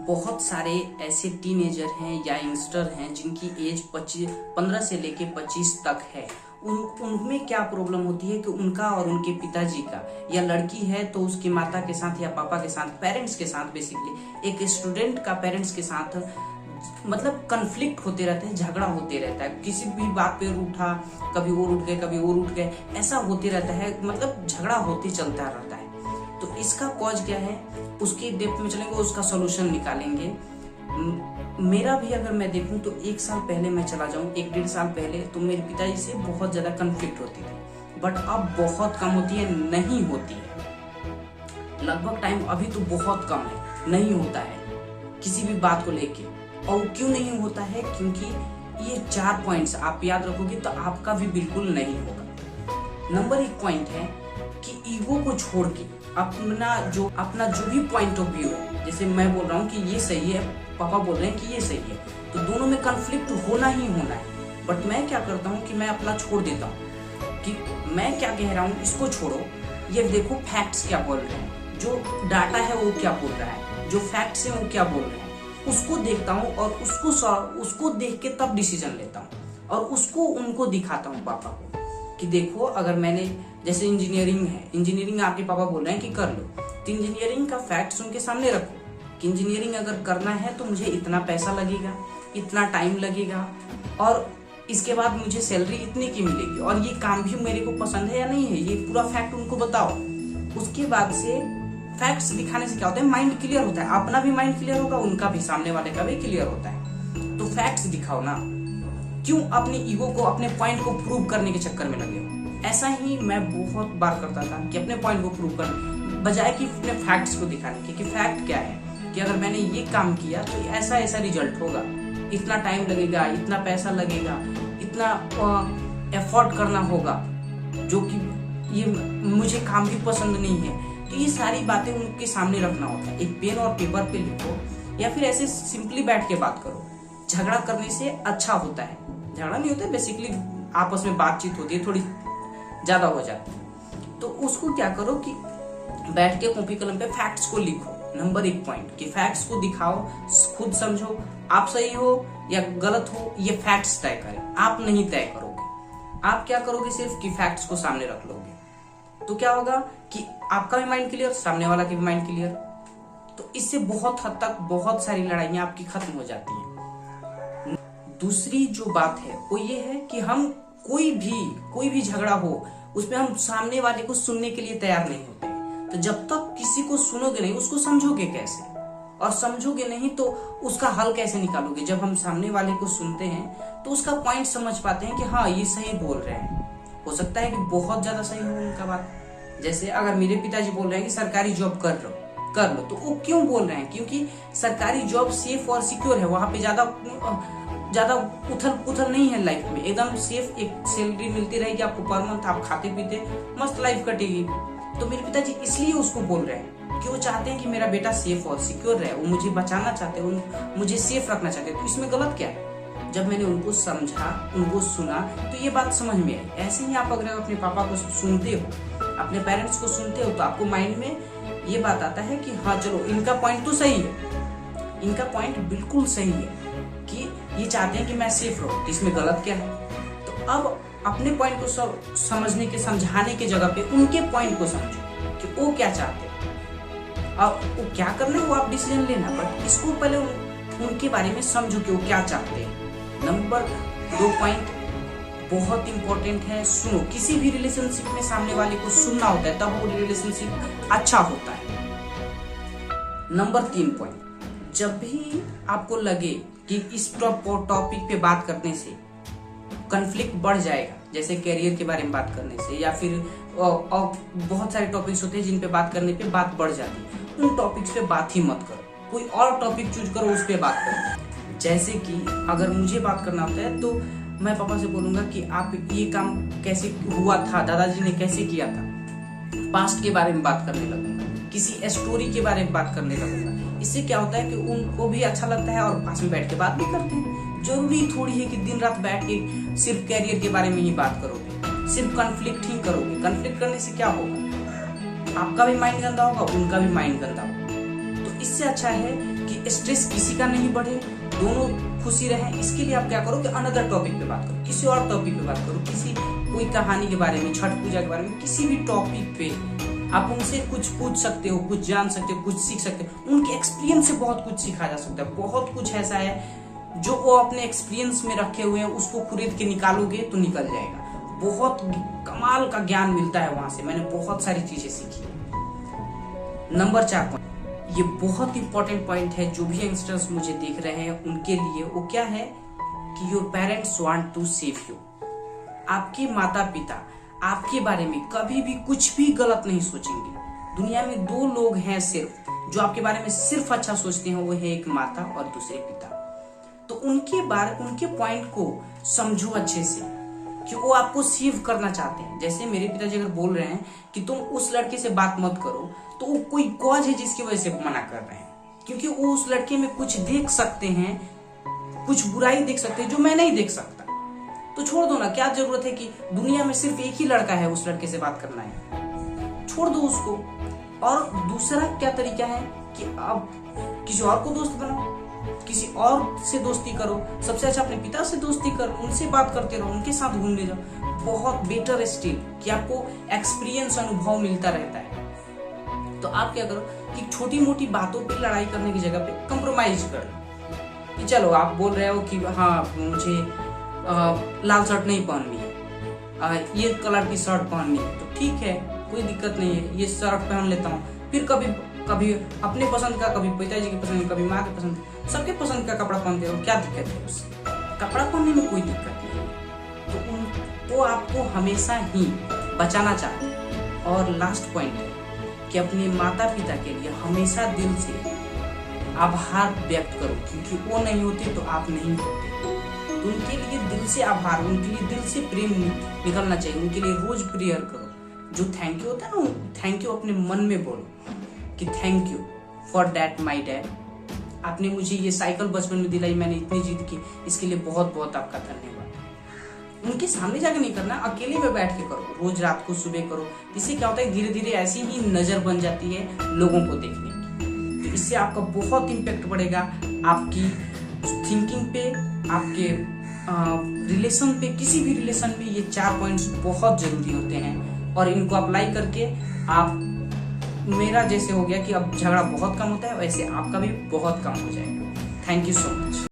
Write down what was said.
बहुत सारे ऐसे टीनेजर हैं या यंगस्टर हैं जिनकी एज 15 से लेके 25 तक है। उनमें क्या प्रॉब्लम होती है कि उनका और उनके पिताजी का, या लड़की है तो उसकी माता के साथ या पापा के साथ, पेरेंट्स के साथ, बेसिकली एक स्टूडेंट का पेरेंट्स के साथ मतलब कन्फ्लिक्ट होते रहते हैं, झगड़ा होते रहता है। किसी भी बात पे उठा, कभी और उठ गए, कभी और उठ गए, ऐसा होते रहता है, मतलब झगड़ा होते चलता रहता है। तो इसका कॉज क्या है, उसकी डेप्थ में चलेंगे, उसका सोल्यूशन निकालेंगे। मेरा भी अगर मैं देखूं तो 1 साल पहले मैं चला जाऊं, 1-1.5 साल पहले, तो मेरे पिताजी से बहुत ज्यादा कन्फ्लिक्ट होती थी, बट अब बहुत कम होती है, नहीं होती है। लगभग टाइम अभी तो बहुत कम है, नहीं होता है किसी भी बात को लेके। और क्यों नहीं होता है, क्योंकि ये 4 पॉइंट्स आप याद रखोगे तो आपका भी बिल्कुल नहीं होगा। नंबर 1 पॉइंट है कि ईगो को छोड़ के अपना जो भी पॉइंट ऑफ व्यू है, जैसे मैं बोल रहा हूँ कि ये सही है, पापा बोल रहे हैं कि ये सही है, तो दोनों में कन्फ्लिक्ट होना ही होना है। बट मैं क्या करता हूँ कि मैं अपना छोड़ देता हूँ कि मैं क्या कह रहा हूँ इसको छोड़ो, ये देखो फैक्ट्स क्या बोल रहे हैं, जो डाटा है वो क्या बोल रहा है, जो फैक्ट्स है वो क्या बोल रहे हैं, उसको देखता हूँ और उसको देख के तब डिसीजन लेता हूँ और उसको उनको दिखाता हूँ पापा को कि देखो, अगर मैंने, जैसे इंजीनियरिंग है, इंजीनियरिंग आपके पापा बोल रहे हैं कि कर लो, तो इंजीनियरिंग का फैक्ट्स उनके सामने रखो कि इंजीनियरिंग अगर करना है तो मुझे इतना पैसा लगेगा, इतना टाइम लगेगा, और इसके बाद मुझे सैलरी इतनी की मिलेगी, और ये काम भी मेरे को पसंद है या नहीं है, ये पूरा फैक्ट उनको बताओ। उसके बाद से फैक्ट्स दिखाने से क्या होता है, माइंड क्लियर होता है, अपना भी माइंड क्लियर होगा, उनका भी, सामने वाले का भी क्लियर होता है। तो फैक्ट्स दिखाओ ना, क्यों अपनी ईगो को, अपने पॉइंट को प्रूव करने के चक्कर में लगे हो। ऐसा ही मैं बहुत बार करता था कि अपने पॉइंट को प्रूव करने बजाय कि अपने फैक्ट्स को दिखाने के, कि फैक्ट क्या है कि अगर मैंने ये काम किया तो ऐसा ऐसा रिजल्ट होगा, इतना टाइम लगेगा, इतना पैसा लगेगा, इतना एफर्ट करना होगा, जो कि ये मुझे काम भी पसंद नहीं है। तो ये सारी बातें उनके सामने रखना होता है। एक पेन और पेपर पे लिखो, या फिर ऐसे सिंपली बैठ के बात करो। झगड़ा करने से अच्छा होता है, झगड़ा नहीं होता है, बेसिकली आपस में बातचीत होती है, थोड़ी ज्यादा हो जाती है। तो उसको क्या करो कि बैठ के कॉपी कलम पे फैक्ट्स को लिखो। नंबर 1 पॉइंट कि फैक्ट्स को दिखाओ, खुद समझो, आप सही हो या गलत हो ये फैक्ट्स तय करें, आप नहीं तय करोगे। आप क्या करोगे, सिर्फ कि फैक्ट्स को सामने रख लोगे, तो क्या होगा कि आपका भी माइंड क्लियर, सामने वाला की भी माइंड क्लियर। तो इससे बहुत हद तक बहुत सारी लड़ाइयां आपकी खत्म हो जाती हैं। दूसरी जो बात है वो ये है कि हम कोई भी झगड़ा हो, उसमें हम सामने वाले को सुनने के लिए तैयार नहीं होते। तो जब तक किसी को सुनोगे नहीं, उसको समझोगे कैसे, और समझोगे नहीं तो उसका हल कैसे निकालोगे। जब हम सामने वाले को सुनते हैं तो उसका पॉइंट समझ पाते हैं कि हाँ ये सही बोल रहे हैं। हो सकता है कि बहुत ज्यादा सही हो उनका बात। जैसे अगर मेरे पिताजी बोल रहे हैं कि सरकारी जॉब कर लो, तो वो क्यों बोल रहे हैं, क्योंकि सरकारी जॉब सेफ और सिक्योर है, वहां पे ज्यादा उथल नहीं है लाइफ में, एकदम सेफ, एक सैलरी मिलती रहेगी आपको पर मंथ, आप खाते पीते मस्त लाइफ कटेगी। तो मेरे पिताजी इसलिए उसको बोल रहे हैं कि वो चाहते हैं कि मेरा बेटा सेफ और सिक्योर रहे, वो मुझे बचाना चाहते हैं, मुझे सेफ रखना चाहते हैं। तो इसमें गलत क्या है। जब मैंने उनको समझा, उनको सुना, तो ये बात समझ में आई। ऐसे ही आप अगर अपने पापा को सुनते हो, अपने पेरेंट्स को सुनते हो, तो आपको माइंड में ये बात आता है कि हाँ चलो इनका पॉइंट तो सही है, इनका पॉइंट बिल्कुल सही है कि ये चाहते हैं कि मैं सेफ रहूं, तो इसमें गलत क्या है। तो अब अपने पॉइंट को समझने के, समझाने के जगह पे उनके पॉइंट को समझो कि वो क्या चाहते हैं, अब वो क्या करना है वो आप डिसीजन लेना, बट इसको पहले उनके बारे में समझो कि वो क्या चाहते हैं। नंबर 2 पॉइंट बहुत इंपॉर्टेंट है, सुनो। किसी भी रिलेशनशिप में सामने वाले को सुनना होता है, तब वो रिलेशनशिप अच्छा होता है। नंबर 3 पॉइंट, जब भी आपको लगे कि इस टॉपिक पे बात करने से कन्फ्लिक्ट बढ़ जाएगा, जैसे कैरियर के बारे में बात करने से, या फिर बहुत सारे टॉपिक्स होते हैं जिन पे बात करने पे बात बढ़ जाती है, उन टॉपिक्स पे बात ही मत करो, कोई और टॉपिक चूज करो, उस पे बात करो। जैसे कि अगर मुझे बात करना होता है तो मैं पापा से बोलूंगा कि आप ये काम कैसे हुआ था, दादाजी ने कैसे किया था, पास्ट के बारे में बात करने लगूंगा, किसी स्टोरी के बारे में बात करने लगूंगा। इससे क्या होता है कि उनको भी अच्छा लगता है और पास में बैठ के बात भी करते हैं। जरूरी थोड़ी है कि दिन रात बैठ के सिर्फ कैरियर के बारे में ही बात करोगे, सिर्फ कन्फ्लिक्ट ही करोगे। कन्फ्लिक्ट करने से क्या होगा, आपका भी माइंड गंदा होगा, उनका भी माइंड गंदा होगा। तो तो इससे अच्छा है कि स्ट्रेस किसी का नहीं बढ़े, दोनों खुशी रहें। इसके लिए आप क्या करो कि अनदर टॉपिक पे बात करो, किसी और टॉपिक पे बात करो, किसी कोई कहानी के बारे में, छठ पूजा के बारे में, किसी भी टॉपिक पे आप उनसे कुछ पूछ सकते हो, कुछ जान सकते हो, कुछ सीख सकते हो। उनके एक्सपीरियंस से बहुत कुछ सीखा जा सकता है। बहुत कुछ ऐसा है जो वो अपने एक्सपीरियंस में रखे हुए हैं, उसको खरीद के निकालोगे तो निकल जाएगा। बहुत कमाल का ज्ञान मिलता है वहां से। मैंने बहुत सारी चीजें सीखी। नंबर 4 पॉइंट, ये बहुत इंपॉर्टेंट पॉइंट है। जो भी यंगस्टर्स मुझे देख रहे हैं उनके लिए वो क्या है कि your parents want to save you. आपके माता पिता आपके बारे में कभी भी कुछ भी गलत नहीं सोचेंगे। दुनिया में 2 लोग हैं सिर्फ जो आपके बारे में सिर्फ अच्छा सोचते हैं, वो है एक माता और दूसरे पिता। तो उनके पॉइंट को समझो अच्छे से कि वो आपको सेव करना चाहते हैं। जैसे मेरे पिताजी अगर बोल रहे हैं कि तुम उस लड़के से बात मत करो, तो वो कोई कॉज है जिसकी वजह से मना कर रहे हैं, क्योंकि वो उस लड़के में कुछ देख सकते हैं, कुछ बुराई देख सकते हैं जो मैं नहीं देख सकता। तो छोड़ दो ना, क्या जरूरत है कि दुनिया में सिर्फ एक ही लड़का है, उस लड़के से बात करना है, छोड़ दो उसको। और दूसरा क्या तरीका है कि अब किसी और को दोस्त बनाओ, किसी और से दोस्ती करो। सबसे अच्छा अपने पिता से दोस्ती करो, उनसे बात करते रहो, उनके साथ घूमने जाओ। बहुत बेटर स्टिल कि आपको एक्सपीरियंस, अनुभव मिलता रहता है। तो आप क्या करो कि छोटी मोटी बातों पे लड़ाई करने की जगह पे कंप्रोमाइज कर लो। कि चलो आप बोल रहे हो कि हाँ मुझे लाल शर्ट नहीं पहननी है, ये कलर की शर्ट पहननी है, तो ठीक है, कोई दिक्कत नहीं है, ये शर्ट पहन लेता हूँ। फिर कभी कभी अपने पसंद का, कभी पिताजी की पसंद, कभी माँ की पसंद, सबके पसंद का कपड़ा पहनते हो, क्या दिक्कत है उससे? कपड़ा पहनने में कोई दिक्कत नहीं है। तो वो आपको हमेशा ही बचाना चाहते हैं। और लास्ट पॉइंट है कि अपने माता पिता के लिए हमेशा दिल से आभार व्यक्त करो, क्योंकि वो नहीं होते तो आप नहीं होते। तो उनके लिए दिल से आभार, उनके लिए दिल से प्रेम निकलना चाहिए। उनके लिए रोज प्रेयर करो। जो थैंक यू होता है ना, थैंक यू अपने मन में बोलो कि thank you for that my dad. आपने मुझे ये साइकिल बचपन में दिलाई, मैंने इतनी जिद की, इसके लिए बहुत बहुत आपका धन्यवाद। उनके सामने जाके नहीं करना, अकेले में बैठ के करो, रोज रात को सुबह करो। इससे क्या होता है, धीरे धीरे ऐसी ही नजर बन जाती है लोगों को देखने की। तो इससे आपका बहुत इम्पैक्ट पड़ेगा आपकी थिंकिंग पे, आपके रिलेशन पे। किसी भी रिलेशन में ये 4 पॉइंट्स बहुत जरूरी होते हैं और इनको अप्लाई करके आप, मेरा जैसे हो गया कि अब झगड़ा बहुत कम होता है, वैसे आपका भी बहुत कम हो जाएगा। Thank you so much.